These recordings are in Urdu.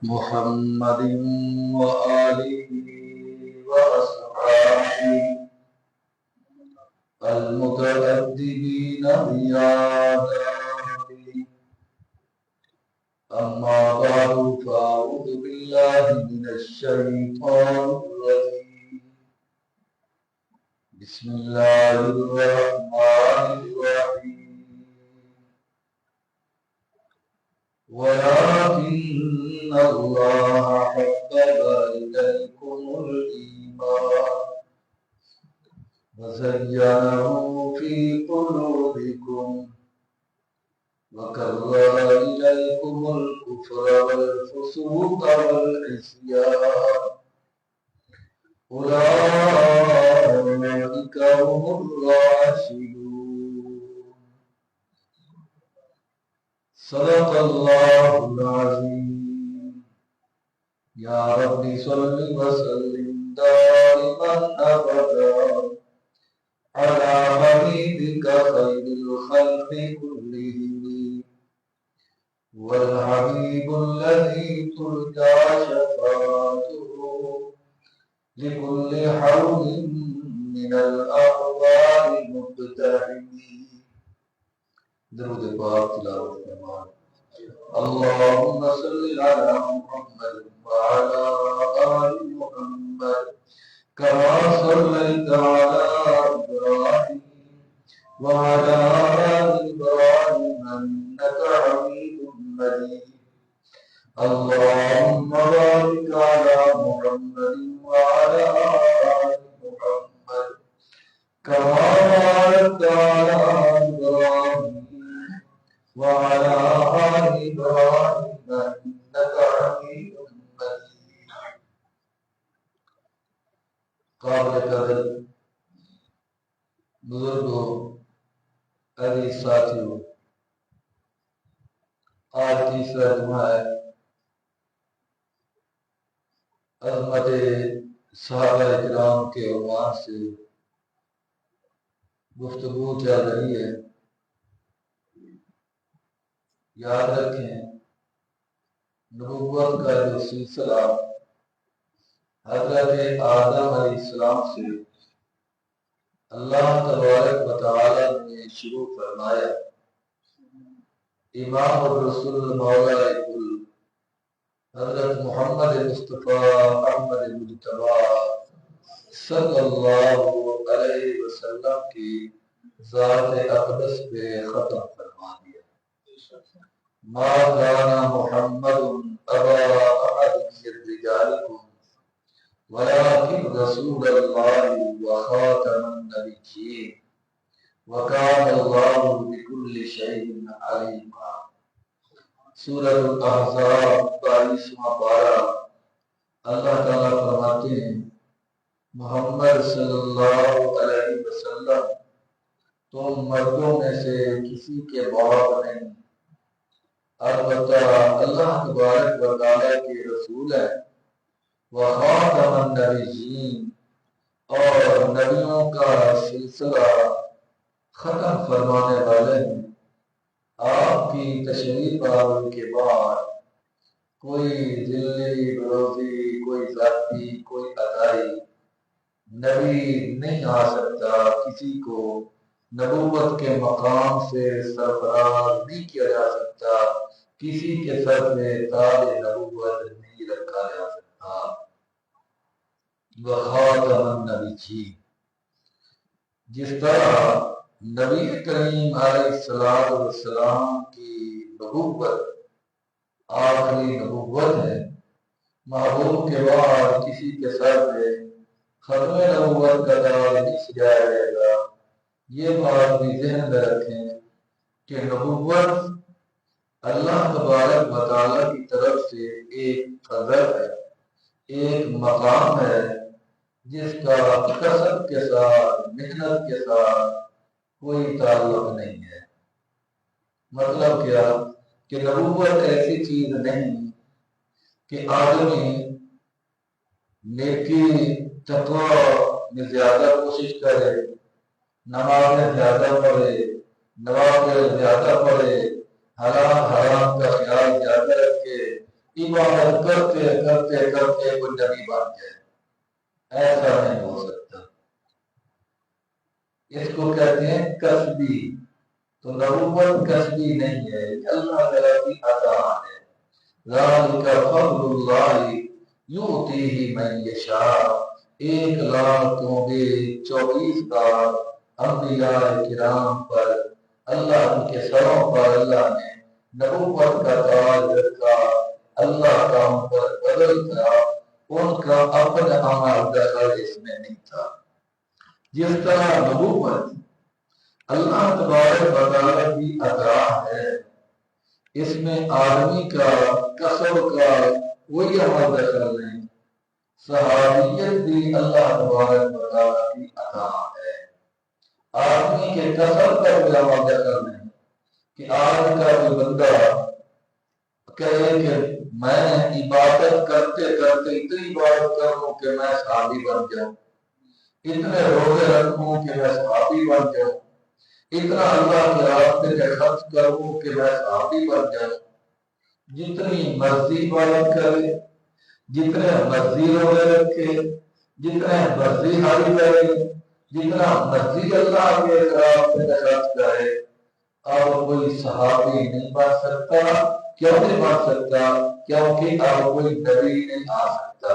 محمد وآله وأصحابه المتأدبين بآدابه. أما بعد فأعوذ بالله من الشيطان الرجيم. بسم الله الرحمن الرحيم. ولكن الله حبب إليكم الإيمان وزينه في قلوبكم وكره إليكم الكفر والفسوق والعصيان أولئك هم الراشدون. صدق الله العظيم. يا رب صل وسلم دائما أبدا على حبيبك خير الخلق كلهم والحبيب الذي ترجى شفاعته لكل حول من الأحوال مقتحم. درود پاک تلاوت فرمائیں. اللهم صل على محمد وعلى آل محمد كما صليت على إبراهيم وعلى آل إبراهيم إنك حميد مجيد. اللهم بارك على محمد وعلى آل محمد كما باركت على إبراهيم وعلى آل إبراهيم إنك حميد مجيد. قابل قدر بزرگوں، عزیز ساتھیوں، آج تیسرا جمعہ ہے. عظمت صحابہ کرام کے عنوان سے گفتگو چل رہی ہے. یاد رکھیں، نبوت کا جو سلسلہ حضرت آدم علیہ السلام سے اللہ تبارک و تعالی نے شروع فرمایا. امام الرسول مولا کل حضرت محمد مصطفیٰ احمد مجتبی صلی اللہ علیہ وسلم کی ذات اقدس پہ ختم فرما دیا. ما كان محمد أبا أحد من رجالكم ولكن رسول الله وخاتم النبيين وكان الله بكل شيء عليما. سورۃ الاحزاب 22واں پارہ. اللہ تعالیٰ فرماتے ہیں، محمد صلی اللہ علیہ وسلم تم مردوں میں سے کسی کے باپ نہیں، البتہ اللہ تبارک و تعالیٰ کے رسول ہے. وخاتم النبیین، اور نبیوں کا سلسلہ ختم فرمانے والے ہیں. آپ کی تشریف آنے کے بعد کوئی ذلی بروزی، کوئی ذاتی، کوئی عطائی نبی نہیں آ سکتا. کسی کو نبوت کے مقام سے سرفراز نہیں کیا جا سکتا. کسی کے سر پہ تاج نبوت نہیں رکھا جا سکتا. وخاتم النبیین، جس طرح نبی کریم علیہ السلام کی نبوت آخری نبوت ہے، محبوب کے بعد کسی کے سر پہ ختم نبوت کا تاج نہیں سجایا جائے گا. یہ بات بھی ذہن میں رکھیں کہ نبوت اللہ تبارک و تعالیٰ کی طرف سے ایک قدر ہے، ایک مقام ہے جس کا کسب کے ساتھ، محنت کے ساتھ کوئی تعلق نہیں ہے. مطلب کیا کہ نبوت ایسی چیز نہیں کہ آدمی نیکی تقوی میں زیادہ کوشش کرے، نمازیں زیادہ پڑھے، نوافل زیادہ پڑھے، حلال حرام کا خیال زیادہ رکھے، عبادت کرتے کرتے کرتے کوئی نبی بن جائے، ایسا نہیں ہو سکتا۔ اس کو کہتے ہیں کسبی، تو نبوت کسبی نہیں ہے، اللہ تعالیٰ کی عطا ہے۔ ذالک فضل اللہ یؤتیہ من یشاء، 1,24,000 انبیاء کرام پر، اللہ کے سروں پر اللہ نے نبوت کا تاج رکھا، اللہ کا ان پر فضل تھا، ان کا اپنا عمل دخل اس میں نہیں تھا۔ جس طرح نبوت اللہ تبارک و تعالیٰ کی عطا ہے، اس میں آدمی کا کسب کا کوئی عمل دخل نہیں، صحابیت بھی اللہ تبارک و تعالیٰ کی عطا ہے، آدمی کے کسب کا کوئی عمل دخل نہیں، کہ آج کا کوئی بندہ کہے کہ میں عبادت کرتے کرتے اتنی عبادت کروں کہ میں صحابی بن جاؤں، اتنے روزے رکھوں کہ میں صحابی بن جاؤں، اتنا اللہ کے راستے میں خرچ کروں کہ میں صحابی بن جاؤں، جتنی مرضی عبادت کرے، جتنے مرضی روزے رکھے، جتنے مرضی حاجی کرے، جتنا مرضی اللہ کے راستے میں خرچ کرے، اور کوئی صحابی نہیں بن سکتا۔ کیوں نہیں بن سکتا؟ کیونکہ اب کوئی نبی نہیں آ سکتا،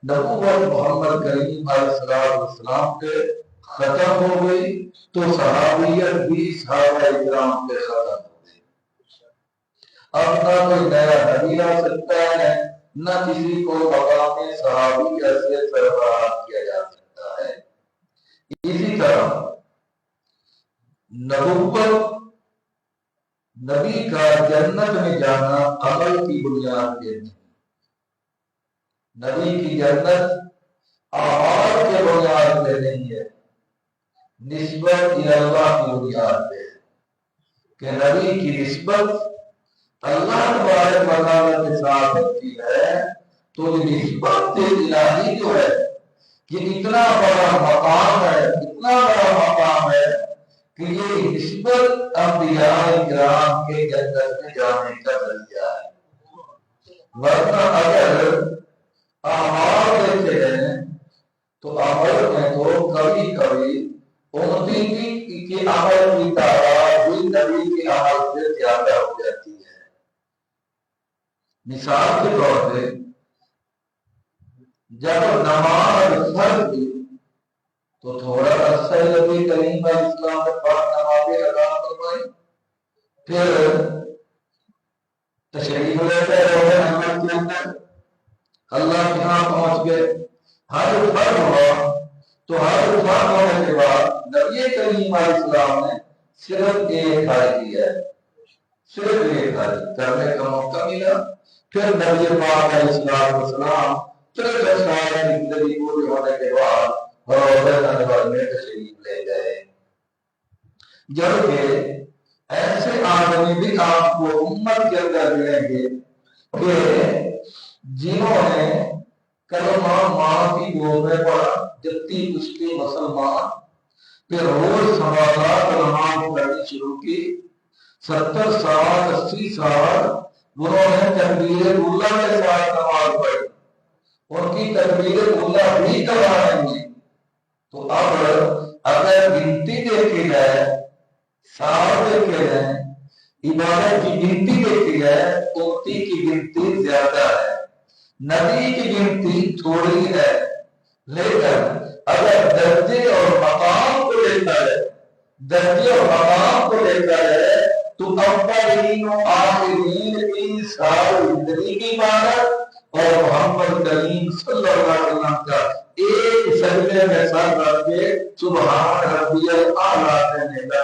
نبوت محمد کریم علیہ السلام پہ ختم ہو گئی، تو صحابیت بھی صحابہ اکرام پہ ختم ہو گئی۔ اب نہ کوئی نیا نبی آ سکتا ہے، نہ کسی کو مقام صحابی کی حیثیت سربراہ کیا جا سکتا ہے۔ اسی طرح نبوت، نبی کا جنت میں جانا عمل کی بنیاد پہ نہیں، نبی کی جنت اعمال کے بنیاد پہ نہیں ہے، نسبت اللہ کی بنیاد پہ ہے، کہ نبی کی نسبت اللہ تبارک و تعالیٰ کے ساتھ ہوتی ہے، تو یہ نسبت الہی جو ہے یہ اتنا بڑا مقام ہے، اتنا بڑا مقام ہے کہ یہ نسبت انبیاء کرام کے جنت میں جانے کا ذریعہ ہے۔ ورنہ اگر اعمال دیکھتے ہیں تو عمل میں تو کبھی کبھی امتی کی عمل کی تعداد بھی نبی کے عمل سے زیادہ ہو جاتی ہے۔ مثال کے طور پہ جب نماز فرض تھی تو تھوڑا عرصہ نبی کریم علیہ السلام نے پاک نمازیں ادا فرمائی، پھر تشریف لے گئے روزے احمد کے اندر، اللہ کے ہاں پہنچ گئے، ہر فرض ہوا، تو ہر فرض ہونے کے بعد نبی کریم علیہ السلام نے صرف ایک حج کیا ہے، صرف ایک حج کرنے کا موقع ملا، پھر نبی پاک علیہ السلام 63 سال کی زندگی پوری ہونے کے بعد میں تشریف لے گئے۔ جبکہ ایسے آدمی بھی آپ کو امت کے اندر ملیں گے کہ جنہوں نے کلمہ ماں کی گود میں پڑھا، جتی کشتی مسلمان، پھر روز سوالات نماز پڑھنی شروع کی، 70 سال 80 سال انہوں نے تکبیر اولیٰ کے ساتھ نماز پڑھی، ان کی تکبیر اولیٰ بھی کرائیں گے۔ تو اب اگر گنتی دیکھی جائے، سال دیکھے جائیں، عبادت کی گنتی دیکھی جائے، امتی کی گنتی زیادہ ہے، نبی کی گنتی تھوڑی ہے، لیکن اگر درجے اور مقام کو دیکھا جائے، درجے اور مقام کو دیکھا جائے تو اولین و آخرین کی ساری زندگی کی عبادت اور محمد کریم صلی اللہ علیہ وسلم کا ایک سجدے میں سر رکھ کے سبحان ربی الاعلیٰ کہنے کا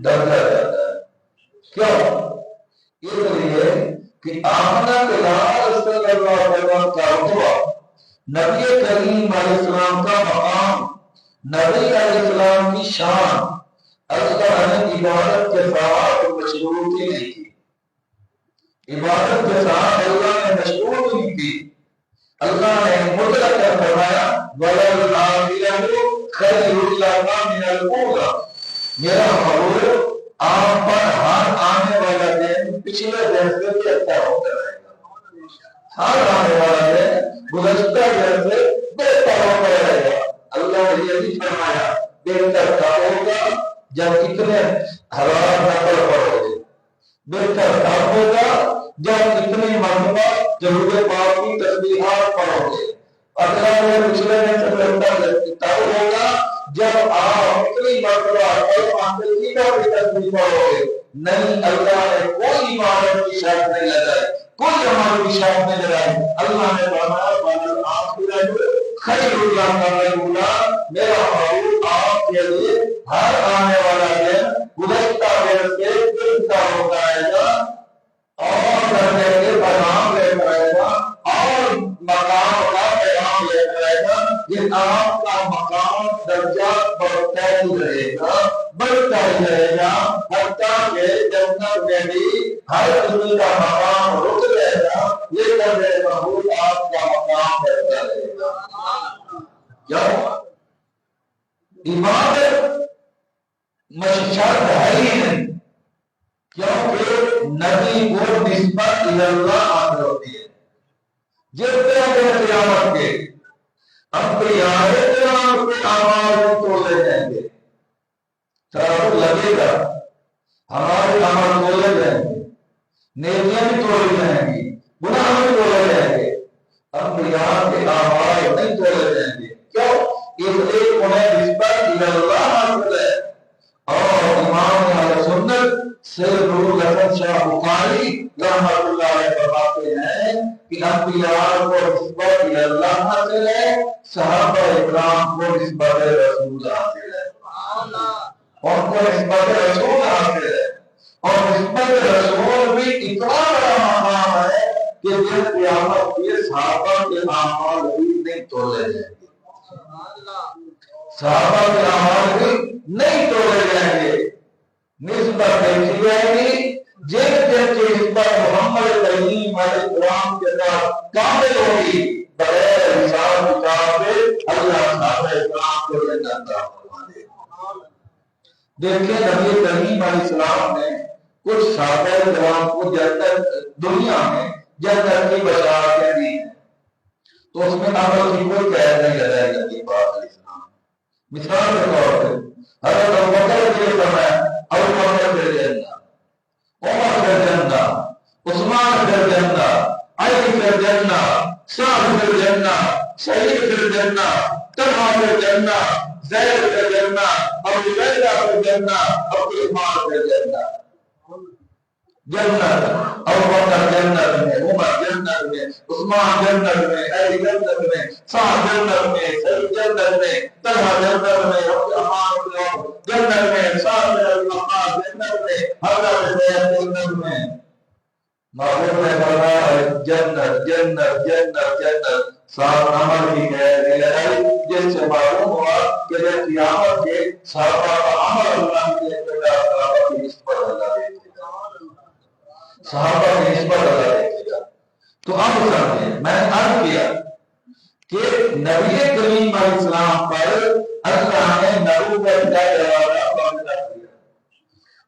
درجہ جاتا ہے۔ کیوں؟ اس لیے کہ آمنہ بلال صلی اللہ علیہ وسلم کا رتبہ، نبی کریم علیہ السلام کا مقام، نبی علیہ السلام کی شان، اللہ نے عبادت کے ساتھ مشروط ہی نہیں کی، عبادت کے ساتھ اللہ نے مشروط نہیں کی، اللہ نے مطلق فرمایا وَلَلْآخِرَةُ خَيْرٌ لَكَ مِنَ الْأُولَىٰ، میرا محبوب آپ پر ہر آنے والا دن پچھلے دن سے بھی اچھا ہوتا رہے گا، ہر آنے والا دن گزشتہ دن سے بہتر ہوتا رہے گا۔ اللہ نے یہ بھی فرمایا بہتر کب ہوگا جب اتنے حلال نقل پڑھو گے، بہتر تب ہوگا جب اتنی مرتبہ درود پاک کی تسبیحات پڑھو گے، اگلا وہ پچھلے دن سے بہتر تب ہوگا جب آپ اتنی مرتبہ کی تسبیح پڑھو گے۔ نہیں، اللہ نے کوئی عبادت کی شرط نہیں لگائی، کوئی عمل کی شرط نہیں لگائی۔ اللہ نے فرمایا خیر اللہ کا میرا محبوب آپ کے لیے ہر آنے والا دن گزشتہ دن سے بہتر ہو جائے گا، اور درجے کے پیغام لے کر آئے گا، اور مقام کا پیغام لے کر آئے گا، کہ آپ کا مقام درجہ بڑھتا ہی رہے گا، بڑھتا ہی رہے گا، حتیٰ کہ جنت میں بھی ہر آدمی کا مقام رک جائے گا، لیکن میرے محبوب آپ کا مقام بڑھتا رہے گا۔ کیوں؟ عبادت شرط ہے ہی نہیں، کیونکہ نبی کو نسبت اللہ حاصل ہوتی ہے۔ جتنے دن قیامت کے انبیاء کرام کے اعمال تولے جائیں گے، ترازو لگے گا، ہمارے عمل تولے جائیں گے، نیکیاں بھی تولے جائیں گی، گناہ بھی تولے جائیں گے، انبیاء کے اعمال نہیں تولے جائیں گے۔ کیوں؟ اس لیے انہیں نسبت اللہ حاصل ہے۔ اور امام اہل سنت سید نور الحسن شاہ بخاری رحمۃ اللہ علیہ فرماتے ہیں کہ انبیاء کو نسبت اللہ حاصل ہے، صحابہ اکرام کو نسبت رسول حاصل ہے، ان کو نسبت رسول حاصل ہے، اور نسبت رسول بھی اتنا بڑا مقام ہے کہ جس قیامت کے صحابہ کے اعمال بھی نہیں تولے جائیں گے، صحابہ کے اعمال بھی نہیں تولے جائیں گے، نسبت دیکھی جائے گی۔ جن جن کی نسبت محمد کریم علیہ السلام کے ساتھ کامل ہوگی، بغیر حساب کتاب کے اللہ صحابہ اکرام کو جنت عطا فرما دے گا۔ دیکھیں نبی کریم علیہ السلام نے کچھ صحابہ اکرام کو جنت دنیا میں جنت کی بشارتیں دی ہیں، تو اس میں عمل کی کوئی قید نہیں لگائی نبی پاک علیہ السلام۔ مثال کے طور پہ حضرت ابوبکر کے سمے ابوبکر فی الجنہ، عمر فی الجنہ، عثمان فی الجنہ، علی فی الجنہ، سعد فی الجنہ، سعید فی الجنہ، طلحہ فی الجنہ، زید فی الجنہ، ابو عبیدہ فی الجنہ، عبد الرحمن فی الجنہ۔ جنت، ابوبکر جنت میں، عمر جنت میں، عثمان جنت میں، علی جنت میں، سعد جنت میں، سعید جنت میں، طلحہ جنت میں، عبد الرحمن جنت میں، سعد بن ابی وقاص جنت میں، حضرت زید جنت میں۔ محبوب نے فرمایا جنت جنت جنت جنت، صاحب عمل کی قید نہیں لگائی، جس سے معلوم ہوا کہ جب قیامت کے صحابہ کا عمل اللہ کے صحابہ کی نسبت اللہ دیکھے گا، صحابہ کی نسبت اللہ دیکھے گا۔ تو اب سمجھیں، میں نے عرض کیا کہ نبی کریم علیہ السلام پر اللہ نے نبوت کا دروازہ بند کر دیا۔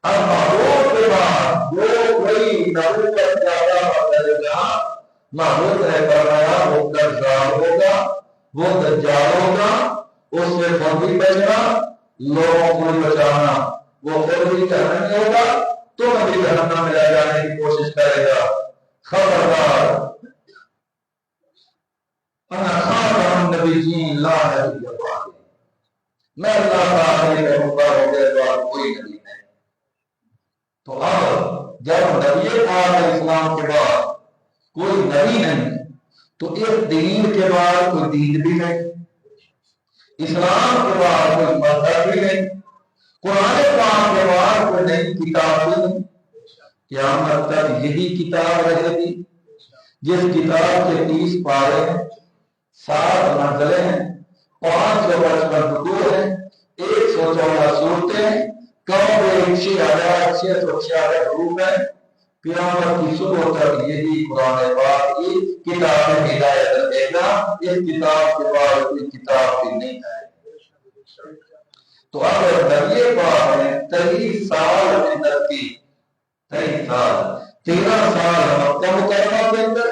اب محبوب کے بعد جو کوئی نبوت کا دعویٰ کرے گا، محبوب نے فرمایا وہ کذاب ہوگا، وہ دجال ہوگا، اس سے خود بھی بچنا، لوگوں کو بھی بچانا، وہ خود بھی جہنمی ہوگا، تمہیں بھی جہنم میں لے جانے کی کوشش کرے گا۔ خبردار، انا خاتم النبیین لا نبی بعدی، میں اللہ تعالی کے مقرر کے بعد کوئی نبی نہیں۔ تو اب جب نبی پاک علیہ السلام کے بعد کوئی نبی نہیں، تو ایک دین کے بعد کوئی دین بھی نہیں، اسلام کے بعد کوئی مذہب بھی نہیں، قرآن پاک کے بعد کوئی نئی کتاب بھی نہیں۔ قیامت تک یہی کتاب رہے گی، جس کتاب کے 30 پارے ہیں، 7 منزلیں ہیں، 555 رکوع ہیں، 114 صورتیں ہیں، کم 6,646 حروف ہیں۔ قیامت کی صبح تک یہی قرآن پاک کی کتاب ہدایت رہے گا، اس کتاب کے بعد کوئی کتاب بھی نہیں آئے۔ تو اب نبی پاک نے 23 سال محنت کی، 23 سال، 13 سال مکہ مکرمہ کے اندر،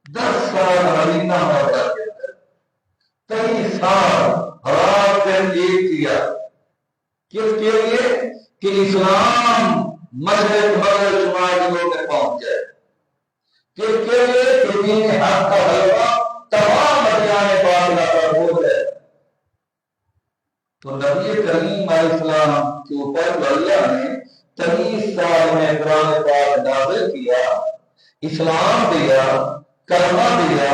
10 سال مدینہ مکہ کے اندر، 23 سال رات دن ایک کیا، کس کے لیے کہ اسلام مشرق مغرب شمال جگہوں میں پہنچ جائے، کس کے لیے کہ دین حق کا غلبہ تمام ادیان باطلہ پر ہو جائے۔ تو نبی کریم علیہ السلام کے اوپر اللہ نے 23 سال میں قرآن پاک نازل کیا، اسلام دیا، کلمہ دیا،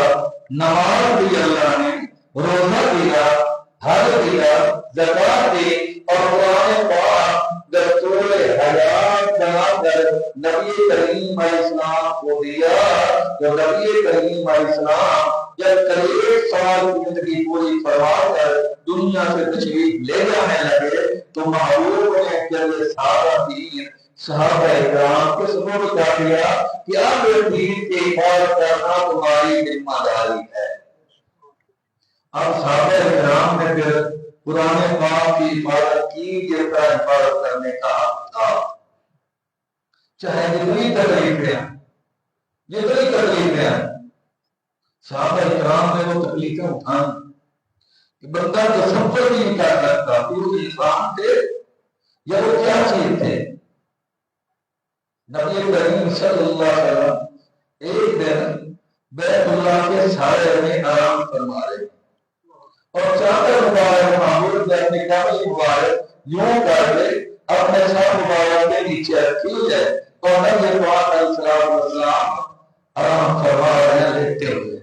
نماز دی اللہ نے، روزہ دیا، حج دیا، زکات دی، اور قرآن پاک دستور حیات بنا کر نبی کریم علیہ السلام کو دیا۔ تو نبی کریم علیہ السلام جب 23 سال کی زندگی پوری فرما کر دنیا سے تشریف لے جانے لگے تو محبوب نے جب یہ سارا دین صحابہ اکرام کے سپرد کر دیا کہ اب دین کی حفاظت کرنا تمہاری ذمہ داری ہے۔ اب صحابہ اکرام نے پھر قرآن پاک کی حفاظت کی، جس کا حفاظت کرنے کا حق تھا، چاہے جتنی تکلیفیں ہیں، جتنی تکلیفیں ہیں، صحابہ اکرام نے وہ تکلیفیں اٹھائیں کہ بندہ تصور نہیں کر سکتا کہ وہ انسان تھے یا وہ کیا چیز تھے۔ نبی کریم صلی اللہ علیہ وسلم ایک دن بیت اللہ کے سائے میں آرام فرما رہے اور چادر مبارک معمول میں اپنی کمر مبارک یوں کر کے اپنے سر مبارک کے نیچے رکھی ہے اور نبی پاک علیہ السلام آرام فرما رہے ہیں لیٹے ہوئے۔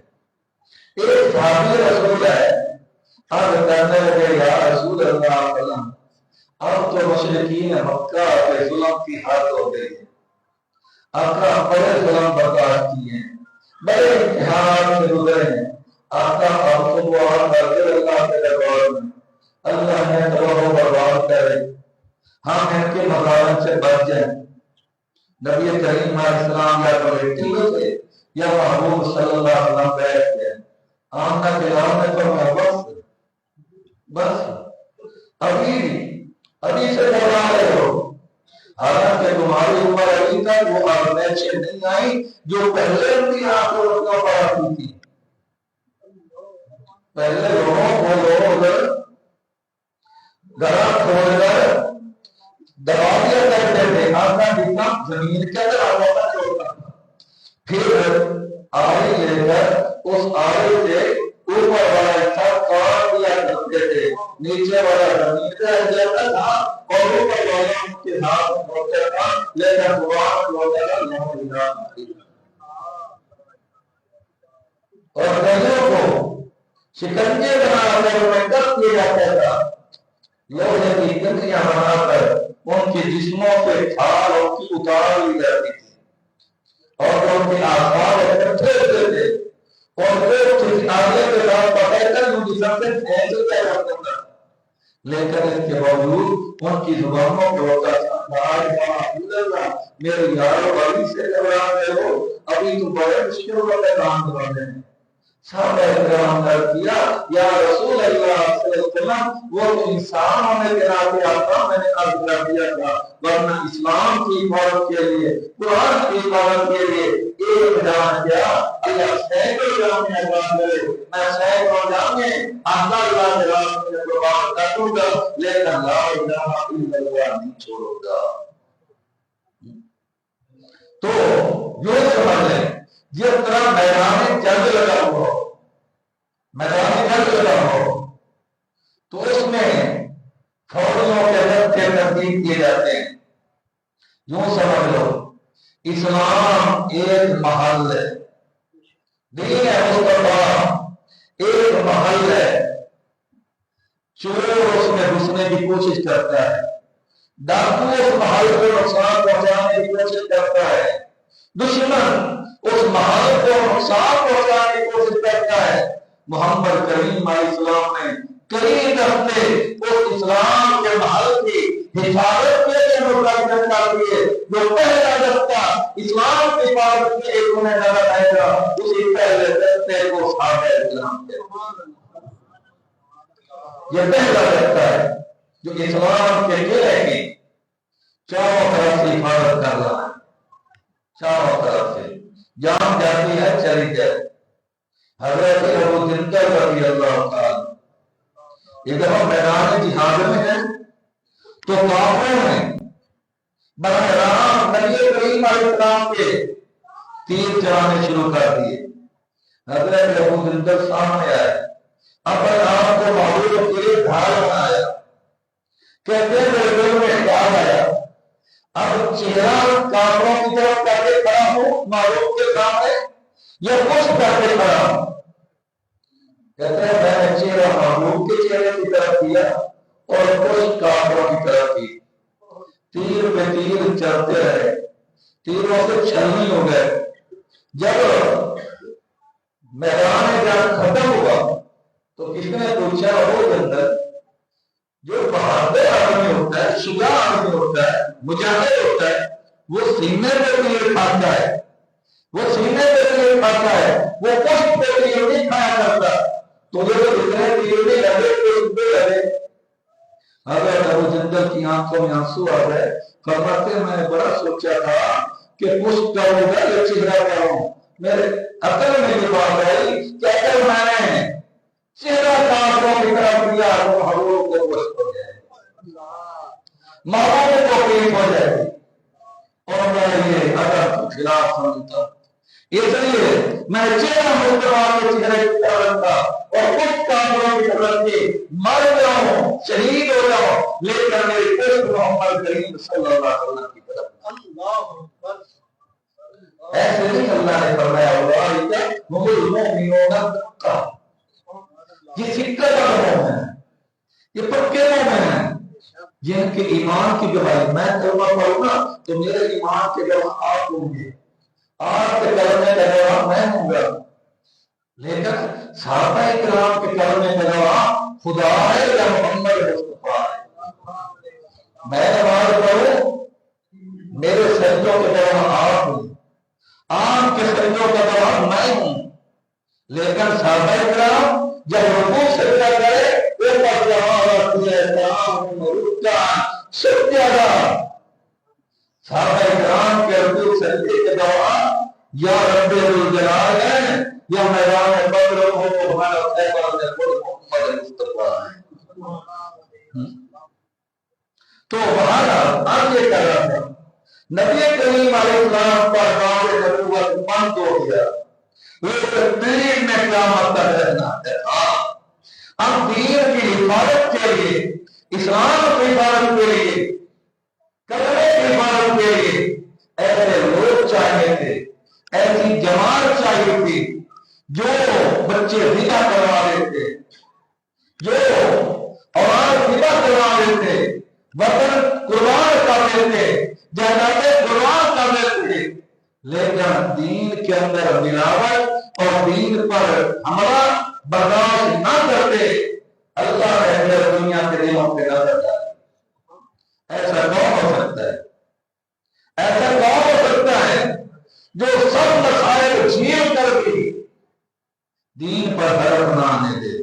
ایک صحابی رسول ہے، اب کہنے لگے یا رسول اللہ علیہ وسلم اب تو مشرکین مکہ کے ظلم کی حد ہو گئی ہے، آقا بڑے ظلم برداشت کیے ہیں، بڑے امتحان سے گزرے ہیں، آقا آپ کو دعا کر دے اللہ کے دربار میں اللہ نے تباہ و برباد کرے، ہم ان کے مظالم سے بچ جائیں۔ نبی کریم علیہ السلام یا تو بیٹھے ہوئے تھے یا محبوب صلی اللہ علیہ وسلم بیٹھ گئے۔ آمنہ بلال نے فرمایا بس ابھی سے بڑھا رہے ہو، حالانکہ تمہاری عمر ابھی تک وہ آرمیچیں نہیں آئی جو پہلے ان کی آنکھوں رکھنا پڑا تھی۔ پہلے لوگوں کو لوگ گڑا کھول کر دبا دیا کرتے تھے، آقا جتنا زمین کے اندر آتا چھوڑتا تھا، پھر آڑے لے کر اس آڑے سے اوپر والا حصہ کاٹ دیا کرتے تھے، نیچے والا زمین رہ جاتا تھا اور اوپر والا ان کے ہاتھ ہوتا تھا، لیکن قرآن ہوتا تھا اور نظروں کو شکنجے بنا کر انہیں قتل کیا جاتا تھا، لوہے کی کنکریاں بنا کر ان کے جسموں سے کھال ان کی اتار لی جاتی تھی اور ان کے آسمان اکٹھے ہوتے تھے اور پھر کسی آگے کے ساتھ پکڑ کر ان کی سب سے پھینک دیا جاتا تھا، لیکن اس کے باوجود ان کی زبانوں پہ ہوتا تھا لا الہ الا اللہ، میرے یارو ابھی سے گھبرا رہے ہو، ابھی تو بڑے مشکل والے کام کر رہے ہیں۔ صحابہ اکرام نے کیا یا رسول اللہ صلی اللہ علیہ وسلم وہ تو انسان ہونے کے ناطے آتا میں نے عرض کر دیا تھا، ورنہ اسلام کی حفاظت کے لیے قرآن کی حفاظت کے لیے ایک جان کیا اللہ سینکڑوں جان میں اعلان کرے، میں سینکڑوں جان میں اللہ کے راستے میں قربان کر دوں گا لیکن لا الہ الا اللہ نہیں چھوڑوں گا۔ تو یہ سمجھ لیں جس طرح میدان جنگ لگا ہوا ہو، میدان جنگ لگا ہو تو اس میں فوجیوں کے دستے ترتیب کیے جاتے ہیں۔ یوں سمجھ لو اسلام ایک محل ہے، دین مصطفیٰ ایک محل ہے، چور اس میں گھسنے کی کوشش کرتا ہے، ڈاکو اس محل کو نقصان پہنچانے کی کوشش کرتا ہے، دشمن اس محل کو نقصان پہنچانے کی کوشش کرتا ہے۔ محمد کریم علیہ السلام نے کئی دفعے اس اسلام کے محل کی حفاظت کے لیے مقرر کر دیے، جو پہلا دستہ اسلام کی حفاظت کے لیے انہیں نظر آئے گا اسی پہلے دستے کو صحابہ اکرام کے، یہ پہلا دستہ ہے جو اسلام کے قلعے کی چاروں طرف سے حفاظت کر رہا ہے، چاروں طرف سے جان جاتی ہے چلی جائے۔ حضرت ابو جندل رضی اللہ تعالیٰ یہ دفعہ میدان جہاد میں ہے تو کافروں نے براہ راست نبی کریم علیہ السلام کے تیر چلانے شروع کر دیے۔ حضرت ابو جندل سامنے آئے، اپنے آپ کو معبود کے لیے ڈھال بنایا، کہتے ہیں میرے دل میں خیال آیا اب چہرہ کافروں کی طرف کر کے کھڑا ہوں معبود کے سامنے یا کچھ کر کے کھڑا ہوں؟ کہتے ہیں میں نے چہرہ معبود کے چہرے کی طرف کیا اور کچھ کافروں کی طرف کی۔ تیر پہ تیر چلتے رہے، تیروں سے چھلنی ہو گئے۔ جب میدان جنگ ختم ہوا تو کس نے پوچھا وہ جنرل جو بہادر آدمی ہوتا ہے، شجاع آدمی ہوتا ہے، مجاہد ہوتا ہے، وہ سینے پہ تیر کھاتا ہے، وہ سینے پہ تیر کھاتا ہے، وہ پشت پہ تیر نہیں کھایا کرتا۔ تو جو اتنے تیر نہیں لگے تو پہ لگے۔ حضرت ابو جندل کی آنکھوں میں آنسو آ گئے، فرماتے میں نے بڑا سوچا تھا کہ پشت کروں گا یا چہرہ کروں، میرے عقل میں یہ بات آئی کہ اگر میں نے چہرہ کافروں کی طرف دیا تو محبوب کو پشت ہو جائے گی، محبوب کو پیٹ ہو جائے گی، اور میں یہ ادب کے خلاف سمجھتا ہوں۔ اس لیے میں چہرہ مسلمان کے چہرے کی طرف رکھتا اور کچھ کافروں کی طرف کے مر جاؤں، شہید ہو جاؤں، لیکن میری پشت محمد کریم صلی اللہ علیہ وسلم کی طرف۔ ایسے نہیں اللہ نے فرمایا اولئک هم المؤمنون حقا، یہ سکہ کا مومن ہے، یہ پکے مومن ہیں جن کے ایمان کی گواہی میں کلمہ پڑھوں گا تو میرے ایمان کے گواہ آپ ہوں گے، آپ کے کلمے کا گواہ میں ہوں گا، لیکن صحابہ کرام کے کلمے کا گواہ خدا ہے یا محمد مصطفیٰ ہے۔ میں نماز پڑھوں میرے سجدوں کے گواہ آپ ہوں، آپ کے سجدوں کا گواہ میں ہوں، لیکن صحابہ کرام جب رکوع سجدہ کرے وہ سب زیادہ صحابہ کرام کے رکوع سجدے کے گواہ یا رب ذوالجلال ہے یا میدان بدر ہو ہمارا خیبر میں خود محمد مصطفیٰ ہے۔ تو بہرحال آپ یہ کر رہا تھا نبی کریم علیہ السلام پر دعوت نبوت بند ہو گیا، لیکن دین میں قیامت تک رہنا ہے۔ اب دین کی حفاظت کے لیے، اسلام کی حفاظت کے لیے، کلمے کی حفاظت کے لیے ایسے لوگ چاہیے تھے، ایسی جماعت چاہیے تھی جو بچے فدا کروا دیتے، جو اولاد فدا کروا دیتے، وطن قربان کر دیتے، جائیدادیں قربان کر دیتے، لیکن دین کے اندر ملاوٹ اور دین پر حملہ برداشت نہ کرتے۔ اللہ نے اگر دنیا کے دلوں پہ نظر ڈالی، ایسا کون ہو سکتا ہے؟ ایسا کون ہو سکتا ہے جو سب مسائل جھیل کر بھی دین پر حرف نہ آنے دے؟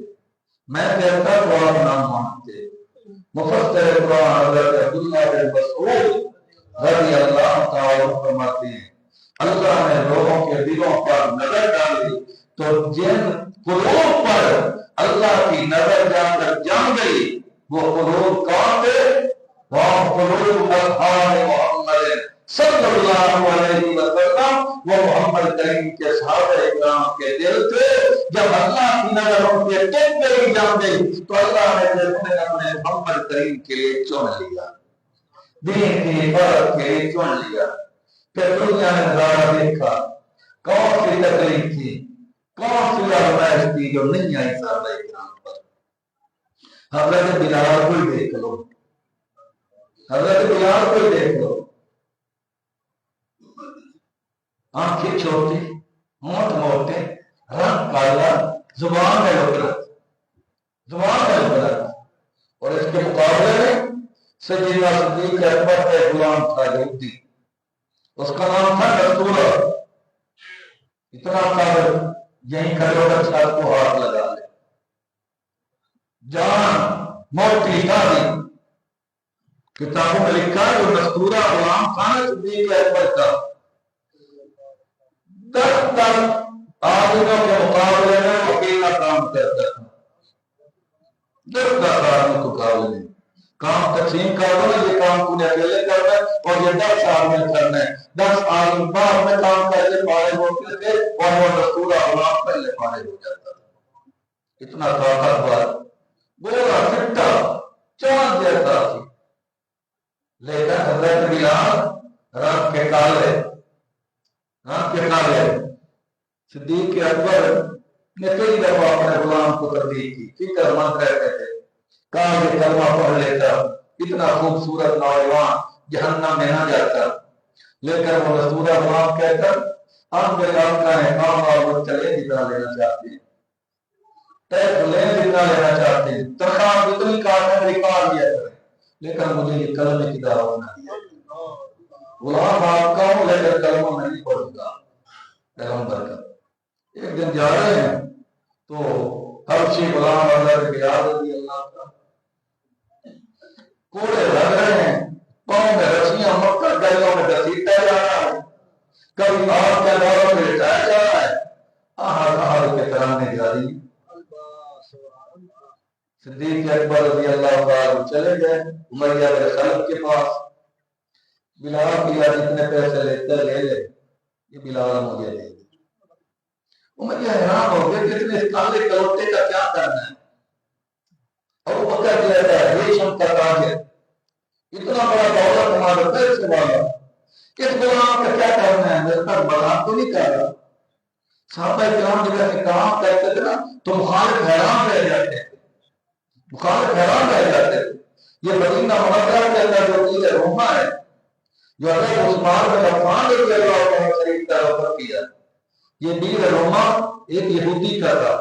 میں کہتا تو آپ نہ مانتے۔ مفسر قرآن حضرت عبداللہ بن مسعود رضی اللہ تعالیٰ فرماتے ہیں اللہ نے لوگوں کے دلوں پر نظر ڈالی تو جن قلوب پر اللہ کی نظر جا کر جم گئی وہ قلوب کون تھے؟ وہ قلوب اصحاب محمد صلی اللہ علیہ وسلم، وہ محمد کریم کے صحابہ اکرام کے دل تھے۔ جب اللہ کی نظر ان کے ٹک گئی جم گئی تو اللہ نے اپنے محمد کریم کے لیے چن لیا، دین کی حفاظت کے لیے چن لیا۔ پھر دنیا نے نظارہ دیکھا، کون سی تکلیف تھی، کون سی آزمائش تھی جو نہیں آئی صحابہ اکرام پر۔ حضرت بلال کو ہی دیکھ لو، حضرت بلال کو ہی دیکھ لو، آنکھیں چھوٹی، ہونٹ موٹے، رنگ کالا، زبان ہے لبرت، زبان ہے لبرت، اور اس کے مقابلے میں سیدنا صدیق اکبر کا غلام تھا یہودی، اس کا نام تھا نصورہ، اتنا قابل یہیں کھڑے ہو کر چھات کو ہاتھ لگا لے، جان موٹی داڑھی، کتابوں میں لکھا ہے جو نستورہ غلام خان صدیق اکبر کا 10 آدمیوں کے مقابلے میں اکیلا کام کرتا تھا. 10 آدمیوں کے مقابلے میں کام تقسیم کر دو، یہ کام تو نے اکیلے کرنا ہے اور یہ 10 آدمی کرنا ہے. 10 آدمی بعد میں کام کر کے فارغ ہوتے تھے اور وہ نستورہ غلام پہلے فارغ ہو جاتا تھا. اتنا طاقتور، گولا چٹا، چاند جیسا تھی. لیکن حضرت بلال رنگ کے کالے صدیق اکبر نے کئی دفعہ اپنے غلام کو تربیت کی، فکر مند رہتے تھے. کہا یہ کلمہ پڑھ لیتا اتنا خوبصورت نوجوان جہنم میں نہ جاتا. لیکن وہ نستورہ غلام کہتا ہم بے کا ہے کام اور وہ چلے جتنا لینا چاہتے ہیں، ٹیکس لیں جتنا لینا چاہتے ہیں، تنخواہ جتنی کاٹیں ریکارڈ دیا کریں، لیکن مجھے یہ کلمے کی دعوت نہ دیا. غلام آپ کا ہوں لیکن کلمہ میں نہیں پڑھوں گا. پیغمبر کا ایک دن جا رہے ہیں تو حبشی غلام حضرت بلال رضی اللہ کا کوڑے لگ رہے ہیں، پاؤں میں رسیاں مکہ گلوں میں گھسیٹا جا رہا ہے، کبھی آپ کے دوروں میں لٹایا جا رہا ہے. آہار کے ترانے جاری. صدیق اکبر رضی اللہ تعالی چلے گئے امیہ بن خلف کے پاس. بلال کیا جتنے پیسے لیتے لے لے، یہ بلال مجھے دے دے. امیہ حیران ہو گئے کہ اتنے کالے کلوٹے کا کیا کرنا ہے. ابو بکر کہتا ہے ریشم کا تاجر، اتنا بڑا دولت ہمارا پیسے والا، اس غلام کا کیا کرنا ہے؟ میرے پاس بلان تو نہیں کر رہا. صحابہ کرام جب سے کام کرتے تھے نا تو مخالف حیران رہ جاتے تھے، یہ مدینہ منورہ کے اندر جو چیز روما ہے، جو حضرت عثمان بن عفان رضی اللہ عنہ شریف کا وقت کیا، یہ دین روما ایک یہودی کا تھا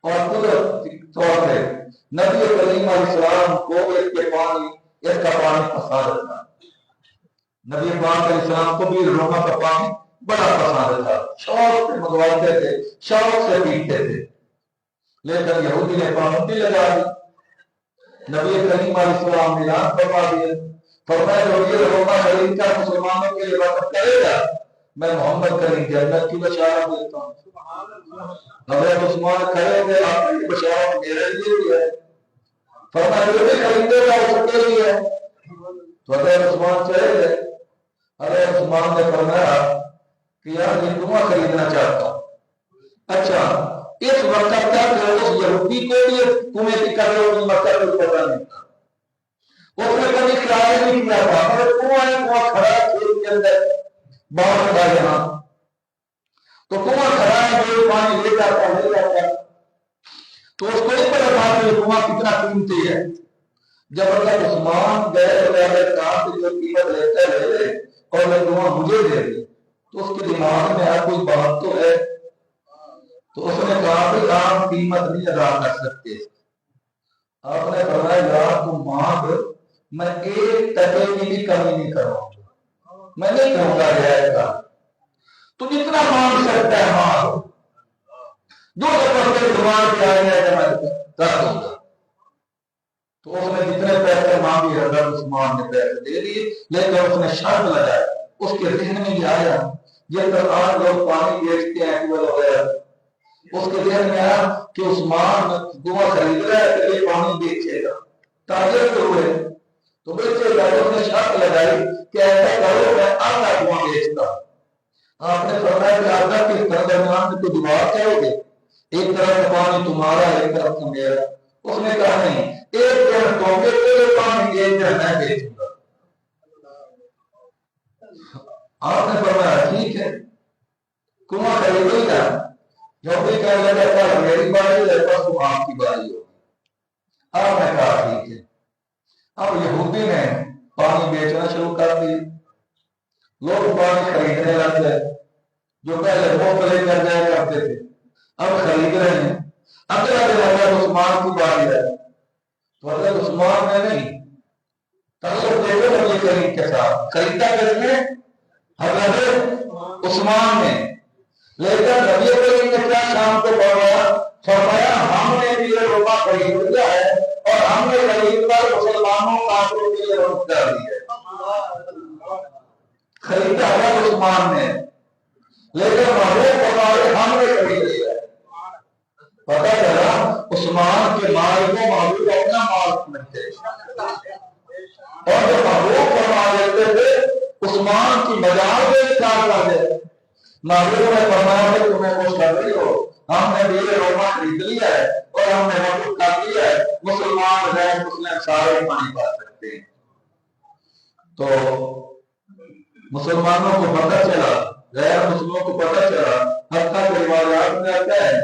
اور قدرتی طور پہ نبی کریم علیہ السلام کو اس کا پانی پسند تھا. نبی پاک علیہ السلام کو بھی روما کا پانی بڑا پسند تھا، شوق سے منگواتے تھے، شوق سے پیتے تھے. لیکن یہودی نے پابندی لگا دی. نبی کریم علیہ السلام نے اعلان فرما دیا، فرمایا جو یہ روما خرید کر مسلمانوں کے لیے وقت کرے گا میں محمد کریم جنت کی بشارت دیتا ہوں. حضرت عثمان کھڑے ہوئے آپ کی بشارت میرے لیے بھی ہے. فرمایا جو بھی خریدے گا اس کے لیے ہے. تو حضرت عثمان چلے گئے. حضرت عثمان نے فرمایا کہ یار یہ کنواں خریدنا چاہتا ہوں. اچھا اس وقت تک اس یہودی کو بھی کنویں کی قیمت کا کوئی پتہ نہیں تھا، اس نے کبھی خیال نہیں کیا تھا. مگر کنواں کھڑا ہے کھیت کے اندر باہر تھا یہاں، تو کنواں کھڑا ہے جو پانی لے جاتا تو اس کو نہیں پتا تھا کہ یہ کنواں کتنا قیمتی ہے. جب حضرت عثمان گئے تو کہا کہ جو قیمت لیتا ہے لے لے اور میں کنواں مجھے دے دے. تو اس کے دماغ میں کوئی بات تو ہے. تو اس نے کہا کہ آپ قیمت نہیں ادا کر سکتے. آپ نے فرمایا یار تم مانگ، میں 1 ٹکے کی بھی کمی نہیں کروں گا، میں نہیں کہوں گا رعایت کا. تو جتنا مانگ سکتا ہے مانگ، جو میرے دماغ پہ آئے گا میں کر دوں گا. تو اس نے جتنے پیسے مانگے حضرت عثمان نے پیسے دے دیے. لیکن اس نے شرط لگایا، اس کے ذہن میں یہ آیا جب تک آج لوگ پانی بیچتے ہیں ٹیوبل وغیرہ، اس کے ذہن میں آیا کہ عثمان کنواں خرید رہا ہے تو یہ پانی بیچے گا. تاجر تو ہوئے تو بیچے گا. تو اس نے شرط لگائی کہ ایسا کرو میں آدھا کنواں بیچتا ہوں. آپ نے فرمایا کہ آدھا کس طرح درمیان میں تو دیوار کرو گے، ایک طرف پانی تمہارا ایک طرف میرا. اس نے کہا نہیں، ایک دن تو میرے پانی ایک دن میں بیچوں گا. آپ نے فرمایا ٹھیک ہے کنواں خریدے گا. جو بھی کہنے لگا تھا میری باری ہے بس وہ آپ کی باری ہوگی. آپ نے کہا ٹھیک ہے. اب یہودی نے پانی بیچنا شروع کر دی. لوگ پانی خریدنے لگ گئے. جو پہلے مفت لے کر جایا کرتے تھے اب خرید رہے ہیں. اگلا دن حضرت عثمان کی باری ہے تو حضرت عثمان نے نہیں تعلق دے کر نبی کریم کے ساتھ خریدا کس نے؟ حضرت عثمان نے. لیکن نبی کریم نے کیا شام کو فرمایا؟ فرمایا ہم نے بھی یہ روما خرید لیا ہے اور ہم ہم نے خرید کر مسلمانوں کافروں کے لیے روک کر دی ہے، خریدا ہے عثمان نے، لیکن محبوب فرمائے ہم نے خرید لیا ہے۔ پتہ چلا عثمان کے مال کو محبوب اپنا مال سمجھتے، اور جو محبوب فرما دیتے تھے عثمان کی مجال میں کام کر دے۔ محبوب نے فرمایا کہ تمہیں کچھ کر رہی ہو، ہم نے دیر روما خرید لیا ہے اور ہم نے وقت کر لیا ہے، مسلمان غیر مسلم سارے پانی پا سکتے ہیں۔ تو مسلمانوں کو پتہ چلا، غیر مسلموں کو پتہ چلا، حتیٰ کہ روایات میں آتا ہے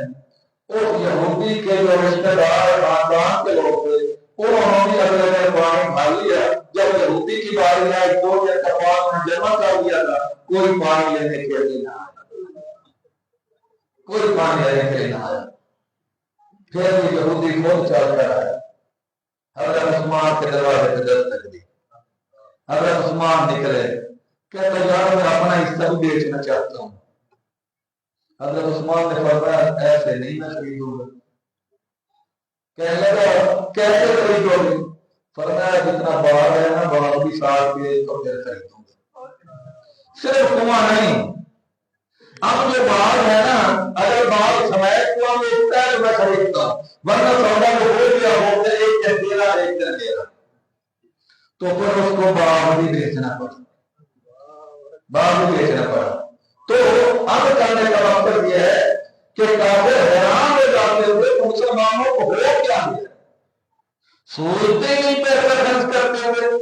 اس یہودی کے جو رشتہ دار خاندان کے لوگ تھے انہوں نے اگلے دن پانی بھر لیا، جب یہودی کی باری آئی 2 دن کا پانی جمع کر دیا تھا، کوئی پانی لینے کے لیے نہ آیا، کوئی پانی لینے کے لیے نہ آیا۔ پھر بھی یہودی خود چل کر آیا، حضرت عثمان کے دروازے پہ دستک دی، حضرت عثمان نکلے، کہتا یار میں اپنا حصہ بھی بیچنا چاہتا ہوں۔ حضرت عثمان نے فرمایا ایسے نہیں میں خریدوں گا۔ کہنے لگا کیسے خریدو گے؟ فرمایا جتنا باغ ہے نا باغ بھی ساتھ کے تو پھر خریدوں گا۔ صرف کنواں نہیں، اب جو باغ ہے نا اگر باغ سمیت کنواں بیچتا ہے تو میں خریدتا ہوں، ورنہ سودا میں ہو گیا ہوتا ہے ایک دن دینا ایک دن دینا، تو پھر اس کو باغ بھی بیچنا پڑا، باغ بھی بیچنا پڑا۔ تو اب کرنے کا مقصد یہ ہے کہ کافر حیران ہو جاتے ہوئے مسلمانوں کو ہو کیا ہے، سوچتے نہیں پیسہ خرچ کرتے ہوئے۔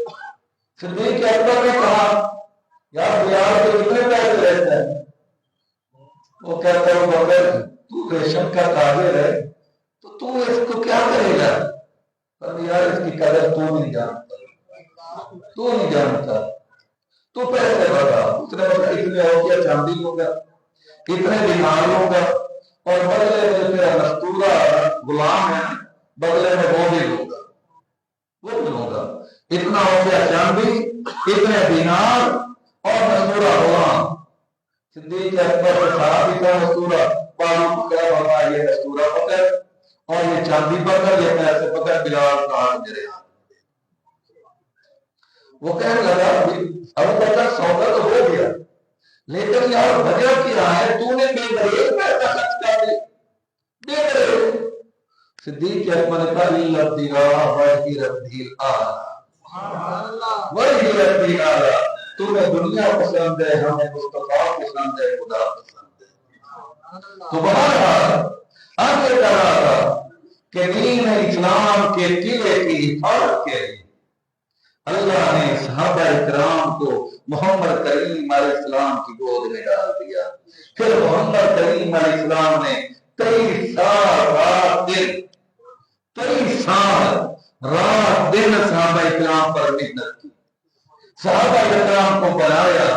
صدیق اکبر نے کہا یار بازار کے کتنے پیسے رہتے ہیں؟ وہ کہتا ہے بکر تو ریشم کا تاجر ہے تو اس کو کیا کرے گا؟ پر یار اس کی قدر تو نہیں جانتا، تو نہیں جانتا، تو پیسے بتا۔ اس نے بتا اتنے ہو گیا چاندی ہوگا، اتنے دینار ہوگا، اور بدلے میں تیرا مستورہ غلام ہے بدلے میں وہ بھی لوں گا، وہ بھی لوں گا۔ اتنا ہو گیا چاندی، اتنے دینار اور مستورہ غلام۔ صدیق اکبر کے صحابی کا مستورہ پالو پکڑا بھرا، یہ مستورہ پکڑ اور یہ چاندی پکڑ، یہ پیسے پکڑ، بلال کاٹ میرے ہاتھ۔ وہ کہنے لگا ابو بکر سودا تو ہو گیا لیکن یار وجہ کیا ہے تو نے بے دریغ پیسہ خرچ کر دی، بے دریغ۔ صدیق اکبر نے کہا اللہ وحی ربی اعلیٰ، وحی ربی اعلیٰ، تمہیں دنیا پسند ہے، ہمیں مصطفیٰ پسند ہے، خدا پسند ہے۔ تو بہرحال اب یہ کہہ رہا تھا کہ دین اسلام کے قلعے کی حفاظت کے لیے اللہ نے صحابہ اکرام کو محمد کریم علیہ السلام کی گود میں ڈال دیا۔ پھر محمد کریم علیہ السلام نے 23 سال رات دن صحابہ اکرام پر محنت کی، صحابہ اکرام کو بنایا،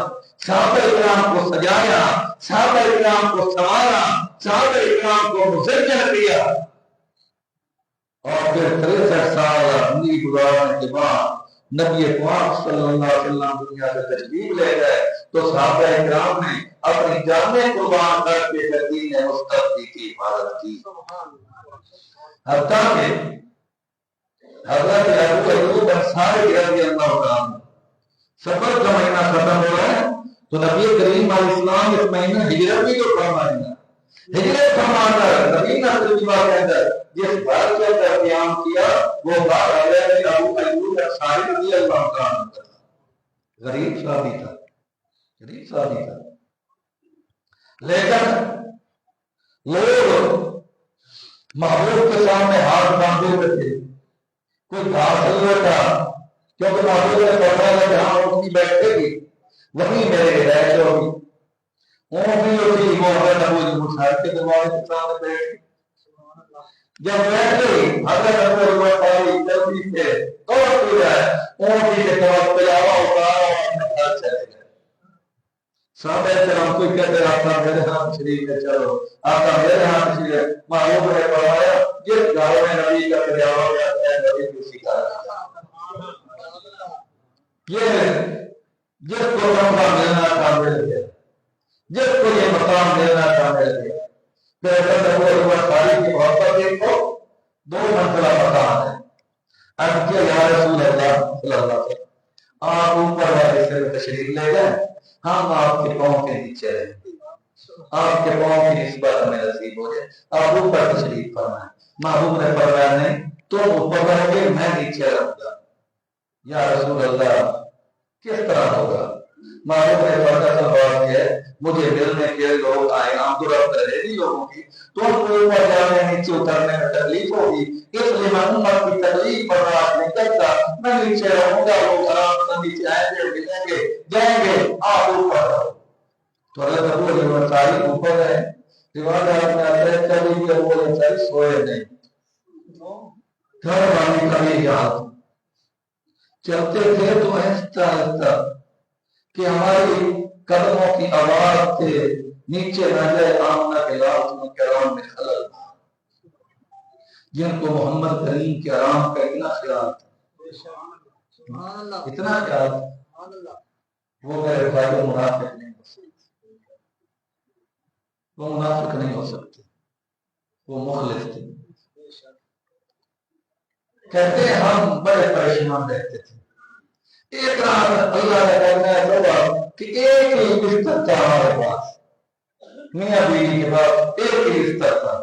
صحابہ اکرام کو سجایا، صحابہ اکرام کو سنوارا، صحابہ اکرام کو مزین کیا، اور پھر 63 سال زندگی گزارنے کے بعد نبی پاک صلی اللہ علیہ وسلم دنیا سے تشریف لے گئے تو صحابہ اکرام نے اپنی جانیں قربان کر کے دین مصطفی کی حفاظت کی، حتیٰ کہ حضرت ابو ایوب انصاری رضی اللہ عنہ سفر کا مہینہ ختم ہو رہا ہے تو نبی کریم علیہ السلام اس مہینہ ہجرت بھی تو فرمائیں، ہجرت فرما کر نبی تجربہ کے اندر جس بات کا قیام کیا وہ بات ہے ابو ایوب انصاری رضی اللہ عنہ کا، غریب صحابی تھا، غریب صحابی تھا، لیکن لوگ محبوب کے سامنے ہاتھ باندھے ہوئے تھے، کوئی حاصل نہیں تھا، کیونکہ محبوب نے فرمایا جہاں اٹھتی بیٹھے گی وہیں میرے رہ جاؤ گی۔ بھی ہوتی وہ حضرت ابو مسعود کے دروازے کے سامنے بیٹھ جب بیٹھ گئی حضرت ابو مسعود جلدی سے دوڑ کے جائے اونٹی کے طرف پلاوا اتارا اور اپنے گھر چلے گئے۔ صحابہ کرام کو کہتے آقا میرے ہاتھ شریف ہے، چلو آقا میرے ہاتھ شریف ہے۔ محبوب نے فرمایا جس گھر میں نبی کا پلاوا جاتا ہے نبی اسی کا یہ جس کو موقع ملنا تھا مل گیا، جس کو یہ مقام ملنا تھا مل گیا۔ پھر حضرت ابو ایوب انصاری کی محبت دیکھو، 2 منزلہ مکان ہے، اب کیا یا رسول اللہ صلی اللہ علیہ وسلم، آپ اوپر والے سے تشریف لے جائیں، ہم آپ کے پاؤں کے نیچے رہیں گے، آپ کے پاؤں کی نسبت ہمیں نصیب ہو جائے، آپ اوپر تشریف فرمائیں۔ محبوب نے فرمایا نہیں، تم اوپر رہو گے، میں نیچے رہوں گا۔ یا رسول اللہ کس طرح ہوگا؟ محبوب نے فرمایا ہے مجھے ملنے کے لوگ آئے، عام ضرورت رہے گی لوگوں کی، تم کو اوپر جانے نیچے اترنے میں تکلیف ہوگی، اس لیے میں امت کی تکلیف برداشت نہیں کرتا، میں نیچے رہوں گا، لوگ آرام سے نیچے آئیں گے، ملیں گے، جائیں گے، آپ اوپر رہو۔ تو حضرت ابو ایوب انصاری اوپر ہے، روایت میں آتا ہے کبھی بھی ابو ایوب انصاری سوئے نہیں، گھر والی کبھی یاد چلتے تھے تو آہستہ آہستہ کہ ہماری قدموں کی آواز سے نیچے نہ جائے آمنہ کے لازم کرام میں خلل نہ، جن کو محمد کریم کے آرام کا اتنا خیال تھا، اتنا خیال تھا، وہ میرے بھائی منافق نہیں ہو سکتے، وہ منافق نہیں ہو سکتے، وہ مخلص تھے۔ کہتے ہیں ہم بڑے پریشان رہتے تھے، ایک رات اللہ نے کرنا ہے کہ ایک ہی بستر تھا ہمارے پاس، میاں بیوی کے پاس ایک ہی بستر تھا،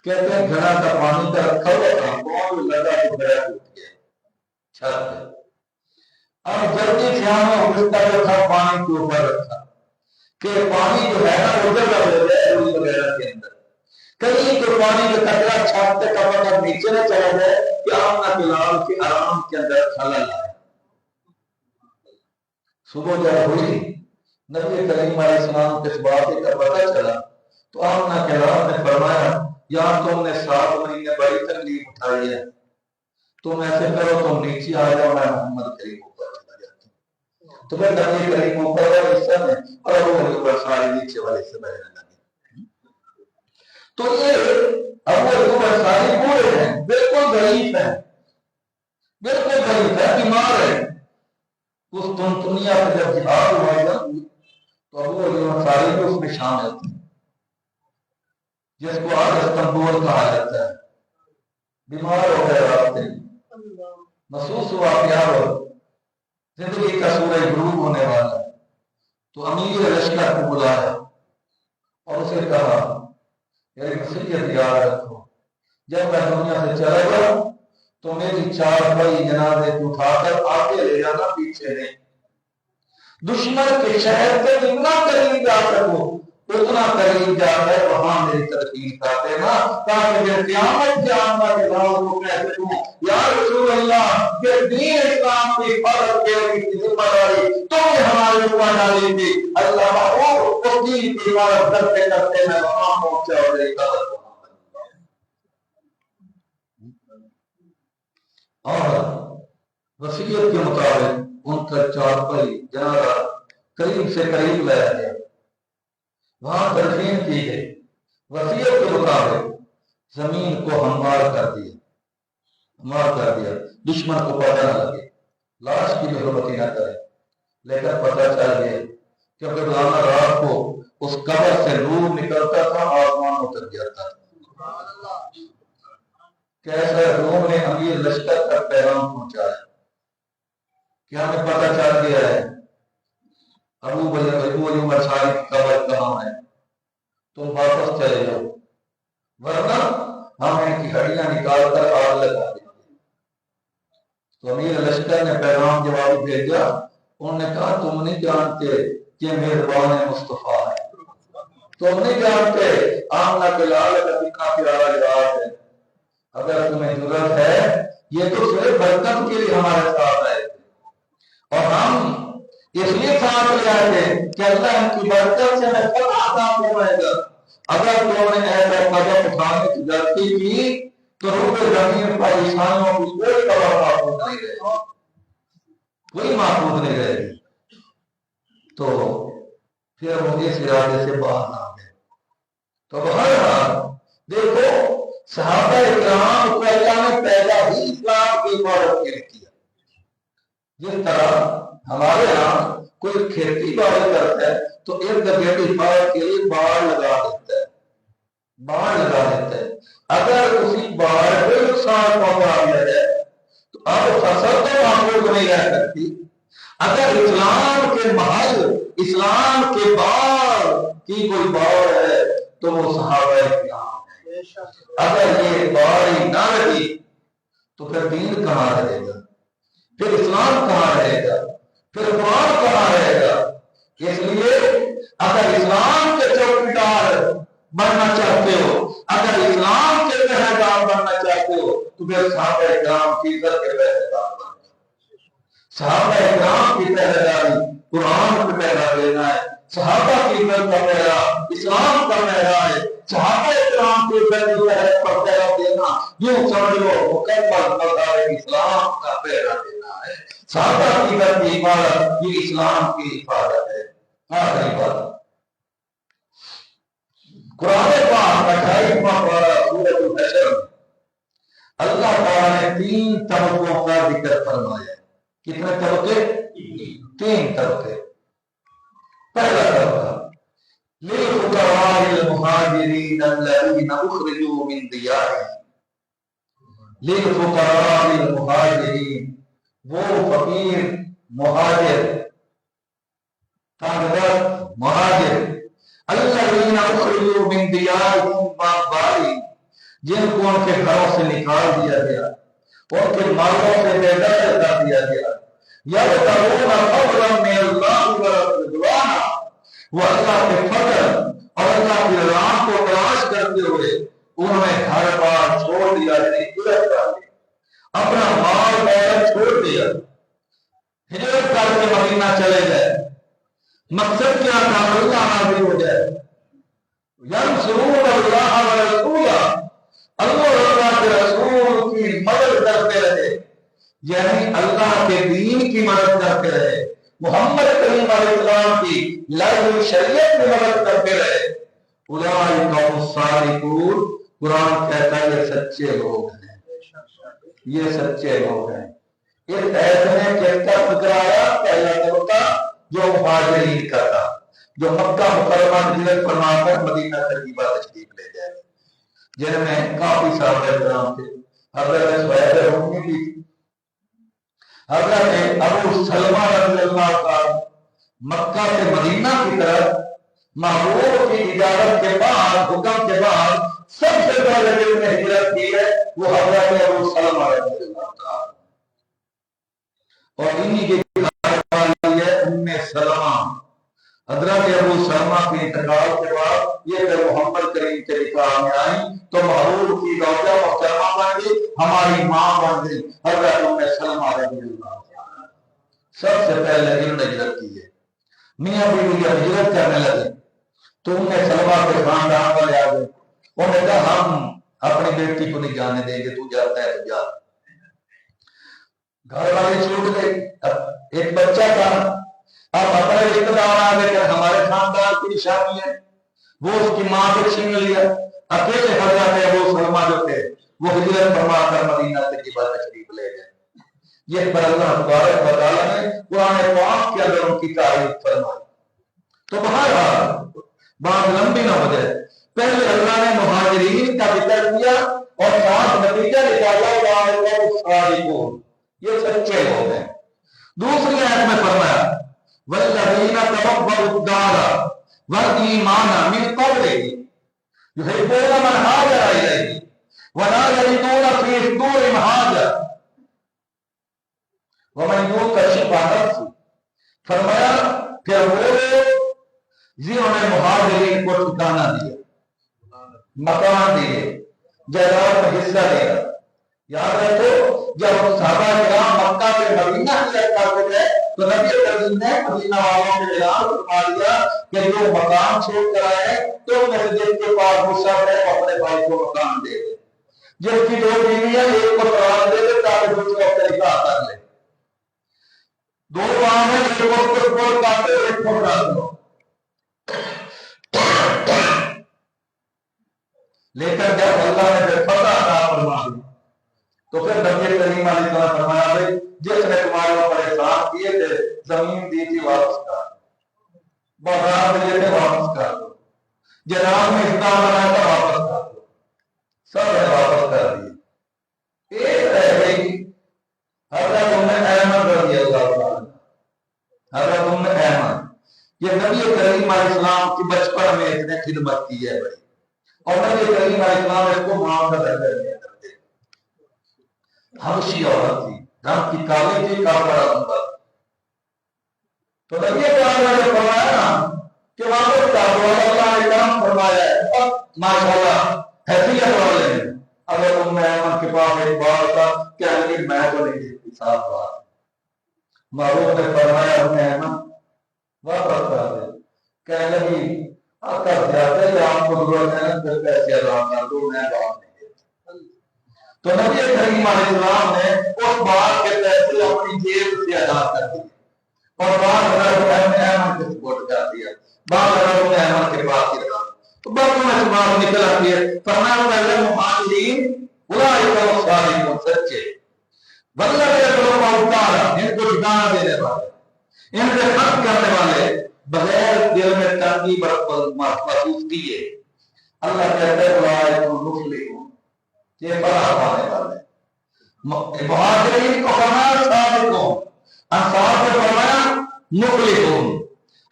کہتے ہیں گھڑا کا پانی کا رکھا ہوا تھا، بہت لگا تو گھڑا ٹوٹ گیا چھت پہ، اب جلدی سے ہم بستر جو تھا پانی کے اوپر رکھا کہ پانی جو ہے نا وہ جگہ ہو جائے روئی وغیرہ کے اندر، کہیں تو پانی کا قطرہ چھت سے کپڑ کر نیچے نہ چلا جائے کہ آمنہ بلال کے آرام کے اندر خلل آئے۔ صبح جب ہوئی نبی کریم علیہ السلام کے اس بات کا پتہ چلا تو آمنہ کے لال نے فرمایا یا تم نے 7 مہینے بڑی تکلیف اٹھائی ہے، تم ایسے کرو تم نیچے آ جاؤ، میں محمد کریم اوپر چلا جاتا ہوں۔ تو پھر نبی کریم اوپر والے حصہ میں اور وہ اوپر سارے نیچے والے حصے میں رہنے لگے۔ تو یہ ابو ایوب انصاری بوڑھے ہیں، بالکل ضعیف ہیں، بالکل ضعیف ہے، بیمار ہے۔ اس دنیا سے جب جہاد ہوا نا تو ابو ایوب انصاری بھی اس میں شامل تھے، جس کو آج استنبول کہا جاتا ہے۔ بیمار ہو گئے راستے محسوس ہوا کیا ہو زندگی کا سورج غروب ہونے والا ہے، تو امیر لشکر کو بلایا اور اسے کہا میری وصیت یاد رکھو، جب میں دنیا سے چلا جاؤں تو میری 4 بھائی جنازے کو اٹھا کر آگے لے جانا، پیچھے نہیں۔ دشمن کے شہر سے جتنا قریب جا سکو اتنا قریب جا کر وہاں میری تدفین کر دینا، تاکہ میں قیامت کے آمنہ کے لال کو کہہ سکوں یا رسول اللہ یہ دین اسلام کی حفاظت کی ذمہ داری تم نے ہمارے اوپر ڈالی تھی، اللہ محبوب اس دین کی عبادت کرتے کرتے میں وہاں پہنچا اور میری قدر اور وصیت کے مطابق ان کا 4 بھائی جنازہ قریب سے قریب لایا گیا، وہاں تدفین کی گئی، وصیت کے مطابق زمین کو ہموار کر دیا، ہموار کر دیا، دشمن کو پتہ نہ لگے، لاش کی بھی حرمتی نہ کرے، لیکن پتہ چل گیا کیونکہ روزانہ رات کو اس قبر سے نور نکلتا تھا، آسمان اتر جاتا تھا۔ کیسے روم نے امیر لشکر کا پیغام پہنچایا کہ ہمیں پتہ چل گیا ہے ابو ایوب انصاری کی قبر کہاں ہے، تم واپس چلے جاؤ ورنہ ہم ان کی ہڈیاں نکال کر آگ لگا دیں گے۔ تو امیر لشکر نے پیغام جواب بھیجا، انہوں نے کہا تم نہیں جانتے کہ مہربان مصطفیٰ ہے، تم نہیں جانتے آمنہ کے لال کا کتنا پیارا لباس ہے، اگر تمہیں ضرورت ہے یہ تو صرف برکت کے لیے ہمارے ساتھ آئے اور ہم اس لیے ساتھ لے آئے تھے کہ اللہ ان کی برکت سے میں فتح عطا فرمائے گا، اگر تم نے ایسا قدم اٹھانے کی غلطی کی تو روح زمین پر انسانوں کی کوئی خبر محفوظ نہیں رہے گی، کوئی محفوظ نہیں رہے گی۔ تو پھر وہ اس ارادے سے باہر آ گئے۔ تو بہرحال دیکھو صحابہ اکرام کو اللہ نے پہلا ہی اسلام کی عبادت کے لیے کیا، جس طرح ہمارے یہاں کوئی کھیتی باڑی کرتا ہے تو ارد گرد حفاظت کے لیے باڑ لگا دیتا ہے، باڑ لگا دیتا ہے، اگر اسی باڑ کو نقصان پہنچا دیا جائے اب فصل تو معقول نہیں رہ سکتی اگر اسلام کے محل اسلام کے بار کی کوئی بار ہے تو وہ صحابہ کرام ہے۔ اگر یہ باری نہ رہی تو پھر دین کہاں رہے گا، پھر اسلام کہاں رہے گا، پھر قرآن کہاں رہے گا؟ اس لیے اگر اسلام کے چوکیدار بننا چاہتے ہو، اگر اسلام کے پہرےدار بننا چاہتے ہو تو پھر صحابہ کرام کی عزت کے پہرےدار بننا۔ صحابہ کرام کی پہرےداری قرآن کا پہرا دینا ہے، صحابہ کی عزت کا پہرا اسلام کا پہرا ہے، صحابہ کرام کی عزت کا پہرا دینا یوں سمجھ لو مکمل مظہر اسلام کا پہرا دینا ہے۔ صحابہ کی عزت کی حفاظت یہ اسلام کی حفاظت ہے۔ آخری بات قرآن پاک 28واں پارہ سورۃ الحشر اللہ تعالیٰ نے 3 طبقوں کا ذکر فرمایا۔ کتنے طبقے؟ 3 طبقے۔ پہلا طبقہ للفقراء المہاجرین الذین اخرجوا من دیارہم، للفقراء المہاجرین وہ فقیر مہاجر تنگدست مہاجر الذین اخرجوا من دیارہم باری جن کو ان کے گھروں سے نکال دیا گیا، ان کے مالوں سے بے دخل کر دیا گیا، یبتغون فضلا من اللہ ورضوانا وہ اللہ کے فضل اور اللہ کی رضا کو تلاش کرتے ہوئے انہوں نے گھر بار چھوڑ دیا، ہجرت کر لی، اپنا مال دولت چھوڑ دیا، ہجرت کر کے مدینہ چلے گئے۔ مقصد کیا تھا؟ اللہ راضی ہو جائے۔ ینصرون اللہ ورسولہ اللہ اور اللہ کے رسول کی مدد کرتے رہے، یعنی اللہ کے دین کی مدد کرتے رہے، محمد کریم علیہ السلام کی لائی شریعت کی مدد کرتے رہے۔ اولئک هم الصادقون، قرآن کہتا ہے یہ سچے لوگ ہیں، یہ سچے لوگ ہیں۔ اس ایت میں کس کا ذکر آیا؟ پہلا طبقہ جو مہاجرین کا تھا، جو مکہ مکرمہ ہجرت فرما کر مدینہ طیبہ تشریف لے گئے، جن میں کافی صحابہ کرام تھے۔ حضرت سہیل رومی بھی تھی، حضرت ابو سلمہ رضی اللہ عنہ مکہ سے مدینہ کی طرف محبوب کی اجازت کے بعد، حکم کے بعد سب سے پہلے جن نے ہجرت کی ہے وہ حضرت ابو سلمہ رضی اللہ عنہ، اور انہی کی گھر والی ہے ام سلمہ۔ حضرت ابو سلمہ کے انتقال کے بعد یہ کہ محمد کریم کے نکاح میں آئی تو محبوب کی زوجہ محترمہ بن گئی، ہماری ماں بن گئی حضرت ام سلمہ رضی اللہ عنہ۔ سب سے پہلے انہوں نے ہجرت کی ہے، میاں بیوی جب ہجرت کرنے لگے تو ام سلمہ کے خاندان والے آ گئے، انہوں نے کہا ہم اپنی بیٹی کو نہیں جانے دیں گے، تو جاتا ہے تو جا۔ گھر والے چھوٹ گئے، ایک بچہ تھا، اب اپنے رشتہ دار آ گئے کہ ہمارے خاندان کی نشانی ہے، وہ اس کی ماں کو چھین لیا۔ اکیلے حضرت ابو سلمہ جو تھے وہ ہجرت فرما کر مدینہ طیبہ تشریف لے گئے۔ یہ پر اللہ تبارک و تعالیٰ نے قرآن پاک کے اندر ان کی تعریف فرمائی۔ تو بہرحال بات لمبی نہ ہو جائے، پہلے اللہ نے مہاجرین کا ذکر کیا اور ساتھ نتیجہ نکالا والصادقون، یہ سچے لوگ ہیں۔ دوسری آیت میں فرمایا والذین تبوأوا الدار والایمان من قبلهم یحبون من ہاجر الیہم ولا یجدون فی صدورہم حاجہ ومن یوق شح نفسہ، فرمایا کہ وہ لوگ جنہوں نے مہاجرین کو ٹھکانہ دیا، مکان دیے، جائیداد میں حصہ دیا۔ یاد رکھو جب صحابہ کرام مکہ سے مدینہ ہجرت کرتے تھے تو نبی کریم نے مدینہ والوں کے اعلان فرما دیا کہ جو مکان چھوڑ کر آئے تو مسجد کے پاس مصعب ہے اپنے بھائی کو مکان دے دے، جس کی 2 بیویاں ایک کو طلاق دے دے تاکہ دوسرے کو نکاح کر لے، 2 کام ہیں، ایک کو کاٹے ایک کو ڈال دو۔ لیکن جب اللہ نے پھر فتح عطا فرما دی تو پھر نبی کریم علیہ السلام فرمایا بھائی جس نے تمہارے اوپر احسان کیے تھے، زمین دی تھی واپس کر دو، بازار دیے تھے واپس کر دو، جناب میں حصہ بنایا تھا واپس کر دو، سب نے واپس کر دیے۔ ایک رہ گئی کریم علیہ السلام کی بچپن میں اس نے خدمت کی ہے بڑی، اور نبی کریم علیہ السلام اس کو ماں کا درجہ دیا کرتے۔ حبشی عورت تھی، رنگ کی کالی تھی، کافر لمبا، تو نبی کریم نے فرمایا نا کہ واپس اللہ نے کرم فرمایا ہے، اور ماشاءاللہ حیثیت والے ہیں۔ اگر ام ایمن کے پاس ایک بار تھا کہ علی میں تو نہیں دیتی صاف بات، محبوب نے فرمایا ام ایمن واپس کر دے، کہنے لگی کر جاتے ہیں آپ کو ضرورت ہے نا پھر پیسے ادا کر دو، میں بات نہیں دیتا۔ تو نبی کریم علیہ السلام نے اس بات کے پیسے اپنی جیب سے ادا کر دیے، اور بعد حضرت احمد کے سپورٹ کر دیا، بعد حضرت احمد کے پاس ہی رہا۔ تو بات میں سے بات نکل آتی ہے، فرمایا پہلے مہاجرین اولئک الصادقون سچے، والذین اتارا ان کو ٹھکانہ دینے والے، ان سے خط کرنے والے، بغیر دل میں تنگی محسوس کیے۔ اللہ کہتے ہیں اولئک المفلحون، یہ بڑا پانے والے۔ مہاجرین کو فرمایا صادقون، انصار کو فرمایا مفلحون۔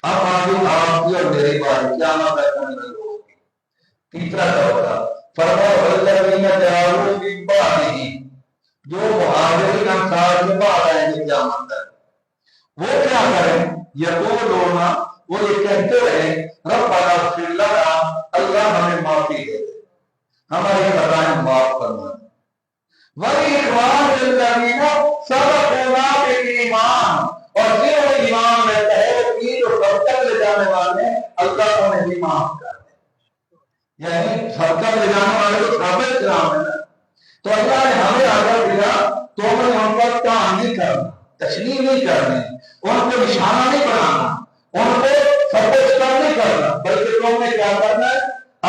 اب آگے آپ کی اور میری باری قیامت تک نہیں ہوگی۔ تیسرا کیا ہوگا؟ فرمایا والذین جاءوا من بعدہم، جو مہاجرین انصار کے بعد آئیں گے قیامت تک، وہ کیا کریں؟ یقولون، وہ یہ کہتے رہے ربنا اغفر لنا، اللہ ہمیں معافی دے دے، ہماری خطائیں معاف فرما دے، وَلِإِخْوَانِ الَّذِينَ سَبَقُونَا بِالْإِيمَانِ، اور جو ایمان میں تحریک کی جو سبقت لے جانے والے اللہ انہیں بھی معاف کر دے۔ یعنی سبقت لے جانے والے تو صحابہ کرام ہے نا، تو اللہ نے ہمیں آگے دیا تو ہمیں ان پر کام نہیں کرنا، تشریح نہیں کرنی، ان کو نشانہ نہیں بنانا، ان کو سبق نہیں کرنا، بلکہ تم نے کیا کرنا ہے؟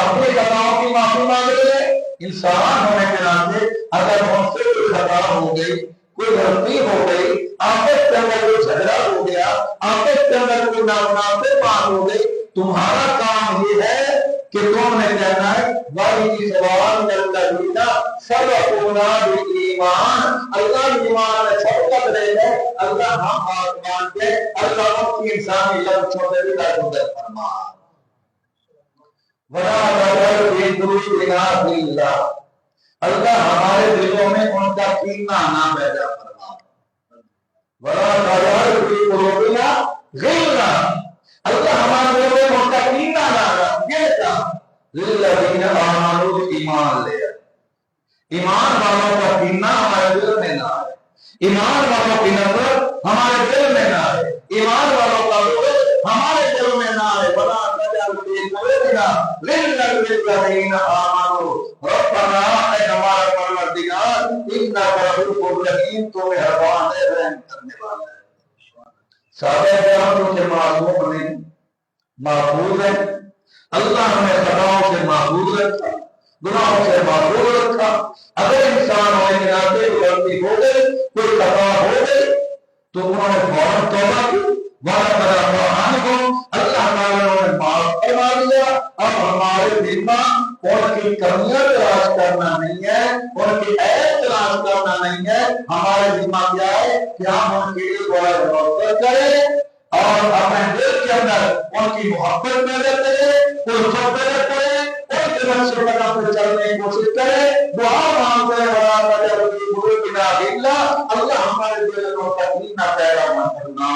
اپنی خطاؤں کی معافی مانگ لے۔ انسان ہونے کے ناطے اگر ہم سے کوئی خطا ہو گئی، کوئی غلطی ہو گئی، آپس کے اندر کوئی جھگڑا ہو گیا، آپس کے اندر کوئی نامناسب بات ہو گئی، تمہارا کام یہ ہے کہ تم نے کہنا ہے وَإِخْوَانِ الَّذِينَ سَبَقُونَا بِالْإِيمَانِ، اللہ ایمان میں سبقت دے دے، اللہ ہم آسمان کے اللہ کی انسانی لفظوں سے بھی درگزر فرما۔ وَلَا تَجْعَلْ فِي قُلُوبِنَا غِلًّا، اللہ ہمارے دلوں میں ان کا کینہ نہ پیدا فرما۔ وَلَا تَجْعَلْ فِي قُلُوبِنَا غِلًّا، اللہ ہمارے دلوں میں ان کا کینہ نہ رکھ، یہ کیا؟ لِلَّذِينَ آمَنُوا، ایمان لے آئے، ایمان والوں کا کینہ ہمارے دل میں نہ آئے، ایمان والوں کی نفرت ہمارے دل میں نہ آئے، ایمان والوں کا بغض ہمارے دل میں نہ آئے۔ وَلَا تَجْعَلْ فِي قُلُوبِنَا غِلًّا لِلَّذِينَ آمَنُوا رَبَّنَا، اے ہمارا پروردگار اِنَّكَ رَءُوفٌ رَحِيمٌ، تو مہربان ہے، رحم کرنے والا ہے۔ صحابہ کرام سے معصوم نہیں، محفوظ ہے، اللہ ہمیں خطاؤں سے محفوظ رکھا، گناہوں سے محفوظ رکھا۔ اگر انسان ہونے کے ناطے کوئی غلطی ہو گئی، کوئی خطا ہو گئی، تو انہوں نے فوراً توبہ کی، وَلَقَدْ عَفَا عَنْكُمْ، اللہ تعالیٰ نے معاف فرما دیا۔ اب ہمارے ذمہ ان کی کمیاں تلاش کرنا نہیں ہے، ان کی عیب تلاش کرنا نہیں ہے، ہمارے ذمہ کیا ہے کہ ہم ان کے لیے دعائے محبت کریں اور اپنے دل کے اندر ان کی محبت پیدا کریں، الفت پیدا کریں، ان کے نقش قدم پر چلنے کی کوشش کریں، دعا مانگتے ہیں وَلَا تَجْعَلْ فِي قُلُوبِنَا غِلًّا، اللہ ہمارے دل میں ان کا کینہ پیدا مت کرنا۔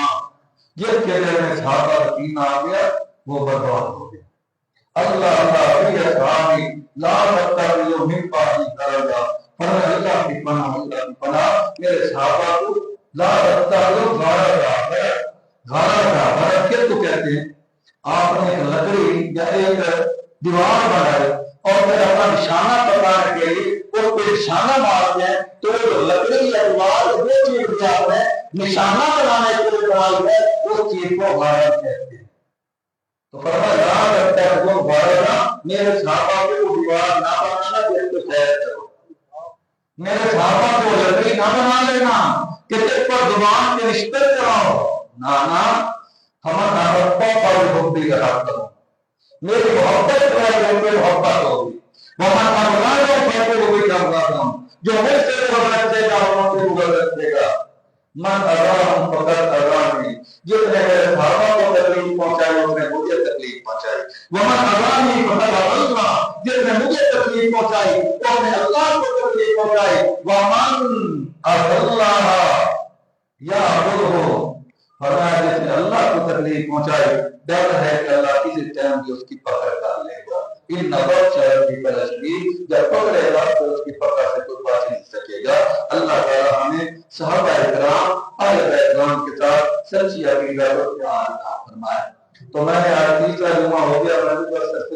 جس کے دل میں صحابہ کا کینہ آ گیا وہ برباد ہو گیا۔ اللہ فی اصحابی لا تتخذوا من بعدی غرضا، فرمایا اللہ کی پناہ، اللہ کی پناہ میرے صحابہ کو لا تتخذوا غرضا، غرض کس کو کہتے ہیں؟ آپ نے ایک لکڑی یا ایک دیوار بنائے اور پھر اپنا نشانہ پکڑنے کے لیے اس کو نشانہ مارتے ہیں، تو لکڑی یا دیوار جو چیز بھی آپ نے نشانہ بنانے کے لیے بنائی ہے اس چیز کو غرض کہتے ہیں۔ تو فرمایا لا تتخذوا غرضا، میرے صحابہ کو دیوار نہ بنانا جس کو سیر کرو، میرے صحابہ کو لکڑی نہ بنا لینا کہ جس پر زبان کے رشتے چلاؤ، نانا ہمارا ربا پر محبت کرتا ہوں، میری محبت پر محبت ہوگی، وہاں اللہ کو بھی کرتا ہوں، جو مجھ سے گزر رکھے گا وہ سے گزر رکھے گا، من اذاہم فقط اذانی، جس نے میرے صحابہ کو تکلیف پہنچائی اس نے مجھے تکلیف پہنچائی، قوم اللہ کو تکلیف پہنچائی، وَمَنْ أَضَلَّهَا يَعْبُدُهُ، فرمایا جس نے اللہ کو تکلیف پہنچائی ڈر ہے کہ اللہ کسی ٹائم بھی اس کی پکڑ کر لے گا۔ ان نبض شرطی فلسطین جب پکڑے گا تو اس کی پکڑ سے کوئی بچ نہیں سکے گا۔ اللہ تعالیٰ ہمیں صحابہ اکرام اہل بیت اکرام کے ساتھ سچی عقیدہ اور پیار عطا فرمائے۔ تو میں نے آج تیسرا جمعہ ہو گیا، میں نے بس